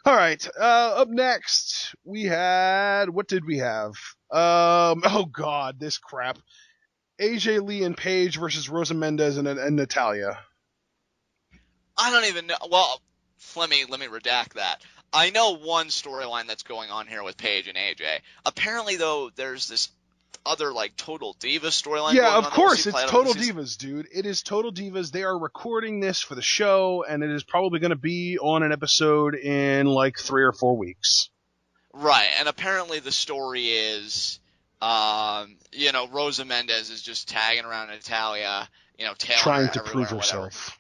All right. Up next, we had what did we have? Oh God, this crap. AJ Lee and Paige versus Rosa Mendes and Natalya. I don't even know. Well, let me redact that. I know one storyline that's going on here with Paige and AJ. Apparently, though, there's this other like Total Diva storyline Yeah, going of on that we'll see course, it's play out over the Total season. Divas, dude. It is Total Divas. They are recording this for the show, and it is probably going to be on an episode in like 3 or 4 weeks. Right, and apparently the story is, Rosa Mendes is just tagging around Natalya, tailing Trying her to prove everywhere, whatever, herself.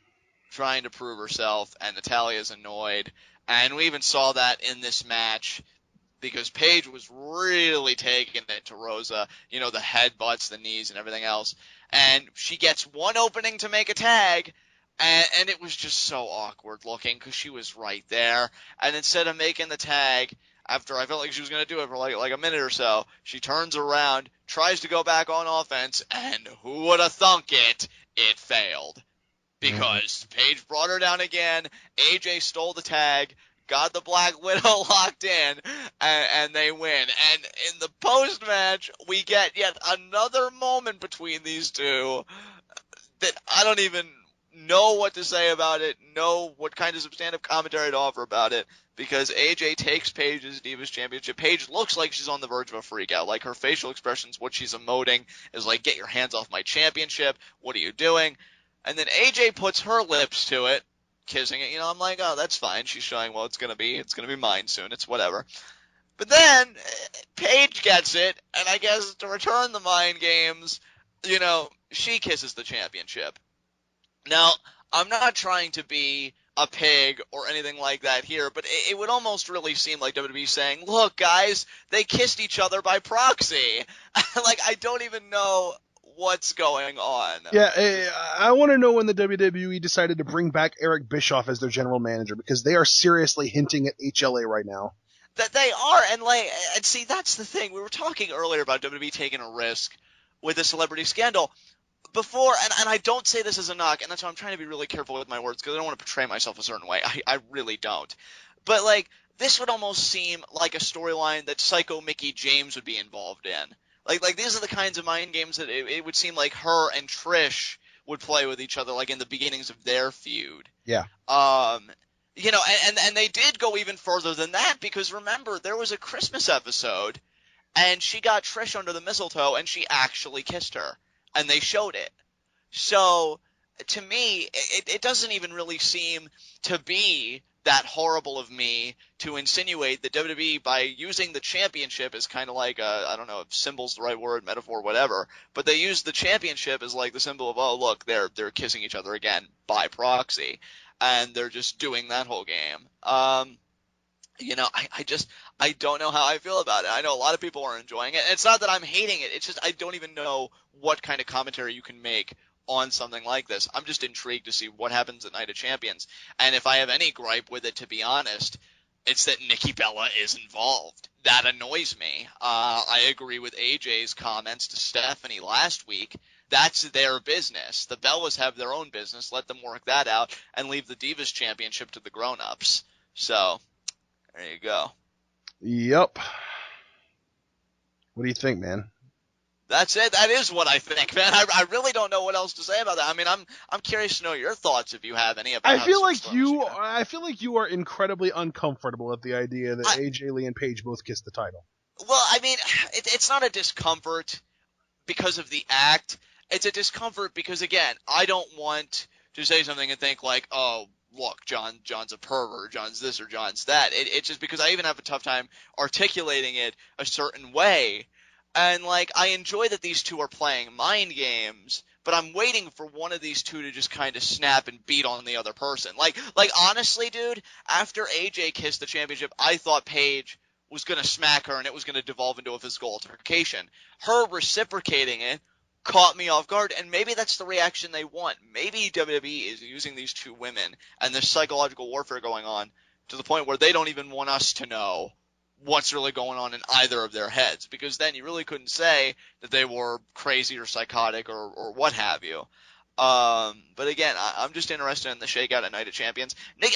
trying to prove herself, and Natalya's annoyed. And we even saw that in this match because Paige was really taking it to Rosa, the headbutts, the knees, and everything else. And she gets one opening to make a tag, and it was just so awkward looking because she was right there. And instead of making the tag, after I felt like she was going to do it for like a minute or so, she turns around, tries to go back on offense, and who would have thunk it? It failed Mm. because Paige brought her down again. AJ stole the tag, got the Black Widow locked in, and they win. And in the post match, we get yet another moment between these two that I don't even know what to say about it, know what kind of substantive commentary to offer about it, because AJ takes Paige's Divas Championship. Paige looks like she's on the verge of a freak out. Like her facial expressions, what she's emoting is like, get your hands off my championship. What are you doing? And then AJ puts her lips to it, kissing it. I'm like, oh, that's fine. She's showing, well, it's gonna be mine soon. It's whatever. But then Paige gets it, and I guess to return the mind games, she kisses the championship. Now, I'm not trying to be a pig or anything like that here, but it would almost really seem like WWE saying, look, guys, they kissed each other by proxy. Like, I don't even know what's going on. Yeah, I want to know when the WWE decided to bring back Eric Bischoff as their general manager because they are seriously hinting at HLA right now. That they are, and see, that's the thing. We were talking earlier about WWE taking a risk with a celebrity scandal before, and I don't say this as a knock, and that's why I'm trying to be really careful with my words because I don't want to portray myself a certain way. I really don't. But like, this would almost seem like a storyline that Psycho Mickey James would be involved in. Like these are the kinds of mind games that it would seem like her and Trish would play with each other, like in the beginnings of their feud. Yeah. Um, and they did go even further than that because remember there was a Christmas episode and she got Trish under the mistletoe and she actually kissed her and they showed it. So to me, it doesn't even really seem to be that horrible of me to insinuate that WWE, by using the championship as kind of like I don't know if symbol's the right word, metaphor, whatever, but they use the championship as like the symbol of, oh look, they're kissing each other again by proxy, and they're just doing that whole game. I don't know how I feel about it. I know a lot of people are enjoying it. And it's not that I'm hating it. It's just I don't even know what kind of commentary you can make on something like this. I'm just intrigued to see what happens at Night of Champions. And if I have any gripe with it, to be honest, it's that Nikki Bella is involved. That annoys me. I agree with AJ's comments to Stephanie last week. That's their business. The Bellas have their own business. Let them work that out and leave the Divas Championship to the grown-ups. So, there you go. Yep. What do you think, man? That's it. That is what I think, man. I really don't know what else to say about that. I mean, I'm curious to know your thoughts if you have any about I how feel this like looks. you are incredibly uncomfortable at the idea that I AJ Lee and Paige both kissed the title. well, I mean, it's not a discomfort because of the act. It's a discomfort because again, I don't want to say something and think like, oh, look, John's a pervert, John's this or John's that. It's just because I even have a tough time articulating it a certain way. And like, I enjoy that these two are playing mind games, but I'm waiting for one of these two to just kind of snap and beat on the other person. Like honestly, dude, after AJ kissed the championship, I thought Paige was going to smack her and it was going to devolve into a physical altercation. Her reciprocating it caught me off guard, and maybe that's the reaction they want. Maybe WWE is using these two women and this psychological warfare going on to the point where they don't even want us to know what's really going on in either of their heads, because then you really couldn't say that they were crazy or psychotic or what have you. But again, I'm just interested in the shakeout at Night of Champions. Nick,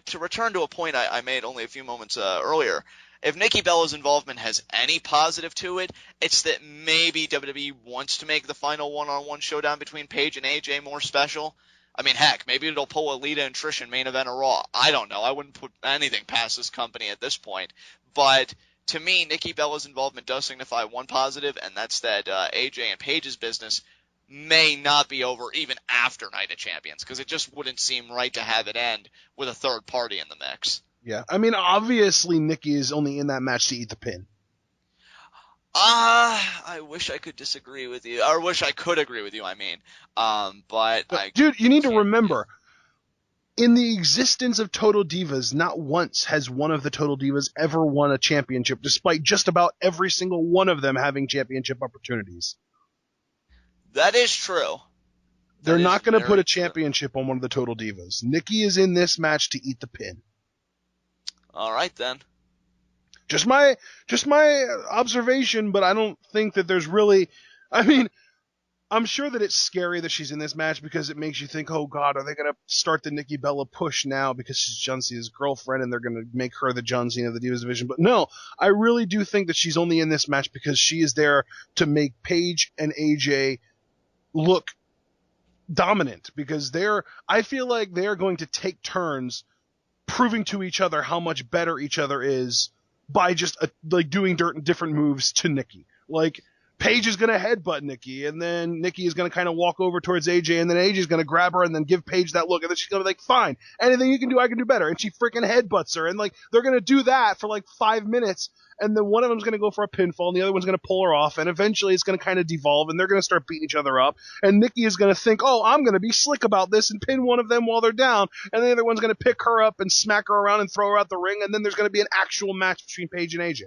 to return to a point I made only a few moments earlier, if Nikki Bella's involvement has any positive to it, it's that maybe WWE wants to make the final one-on-one showdown between Paige and AJ more special. I mean, heck, maybe it'll pull a Lita and Trish in main event of Raw. I don't know. I wouldn't put anything past this company at this point. But to me, Nikki Bella's involvement does signify one positive, and that's that AJ and Paige's business may not be over even after Night of Champions, because it just wouldn't seem right to have it end with a third party in the mix. Yeah, I mean, obviously Nikki is only in that match to eat the pin. I wish I could disagree with you, or wish I could agree with you, I mean. But dude, you need to remember, in the existence of Total Divas, not once has one of the Total Divas ever won a championship, despite just about every single one of them having championship opportunities. That is true. They're not going to put a championship on one of the Total Divas. Nikki is in this match to eat the pin. All right, then. Just my observation, but I don't think that there's really... I mean, I'm sure that it's scary that she's in this match because it makes you think, oh God, are they going to start the Nikki Bella push now because she's John Cena's girlfriend and they're going to make her the John Cena of the Divas division? But no, I really do think that she's only in this match because she is there to make Paige and AJ look dominant, because I feel like they're going to take turns proving to each other how much better each other is by just doing different moves to Nikki. Like, Paige is going to headbutt Nikki, and then Nikki is going to kind of walk over towards AJ, and then AJ is going to grab her and then give Paige that look, and then she's going to be like, fine, anything you can do, I can do better. And she freaking headbutts her, and they're going to do that for 5 minutes, and then one of them's going to go for a pinfall, and the other one's going to pull her off, and eventually it's going to kind of devolve, and they're going to start beating each other up, and Nikki is going to think, oh, I'm going to be slick about this and pin one of them while they're down, and the other one's going to pick her up and smack her around and throw her out the ring, and then there's going to be an actual match between Paige and AJ.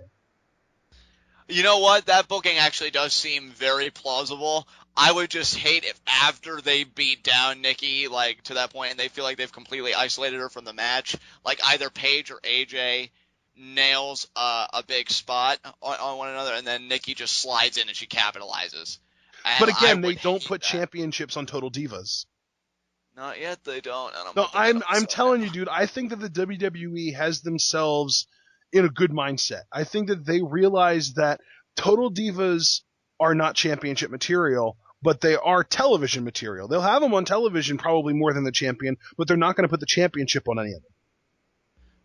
You know what? That booking actually does seem very plausible. I would just hate if after they beat down Nikki, to that point, and they feel like they've completely isolated her from the match, either Paige or AJ nails a big spot on one another, and then Nikki just slides in and she capitalizes. And but again, they don't put championships on Total Divas. Not yet, they don't. No, I'm telling you, dude, I think that the WWE has themselves in a good mindset. I think that they realize that Total Divas are not championship material, but they are television material. They'll have them on television probably more than the champion, but they're not going to put the championship on any of them.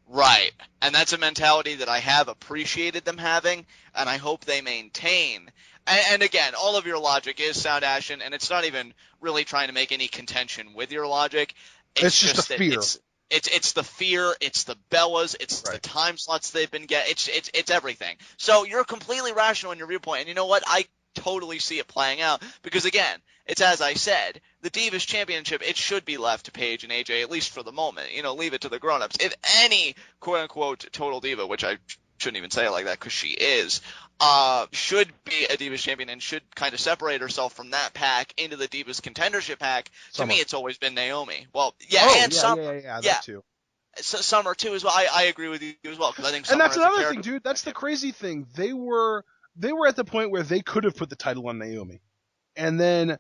Right. And that's a mentality that I have appreciated them having, and I hope they maintain. And again, all of your logic is sound, Ashton, and it's not even really trying to make any contention with your logic. It's just the fear. It's the fear, it's the Bellas, it's the time slots they've been getting, it's everything. So you're completely rational in your viewpoint, and you know what? I totally see it playing out, because again, it's as I said, the Divas Championship, it should be left to Paige and AJ, at least for the moment. Leave it to the grown-ups. If any quote-unquote Total Diva, which I shouldn't even say it like that because she is, should be a Divas champion and should kind of separate herself from that pack into the Divas contendership pack. To me, it's always been Naomi. Well, Summer. Yeah, that too. Summer too as well. I agree with you as well, because I think Summer. And that's another thing, dude. That's the crazy thing. They were at the point where they could have put the title on Naomi, and then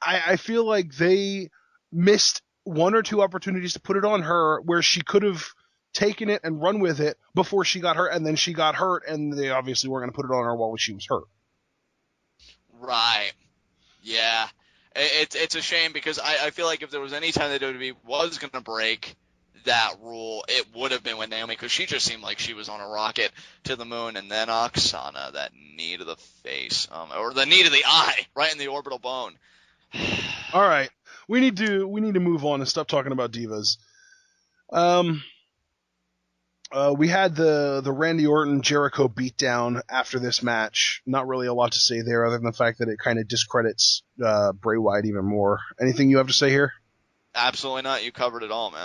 I feel like they missed one or two opportunities to put it on her where she could have taken it and run with it before she got hurt, and then she got hurt, and they obviously weren't going to put it on her while she was hurt. Right. Yeah. It's a shame, because I feel like if there was any time that WWE was going to break that rule, it would have been with Naomi, because she just seemed like she was on a rocket to the moon, and then Oksana, that knee to the face, or the knee to the eye, right in the orbital bone. All right. We need to move on and stop talking about divas. We had the Randy Orton Jericho beatdown after this match. Not really a lot to say there, other than the fact that it kind of discredits Bray Wyatt even more. Anything you have to say here? Absolutely not. You covered it all, man.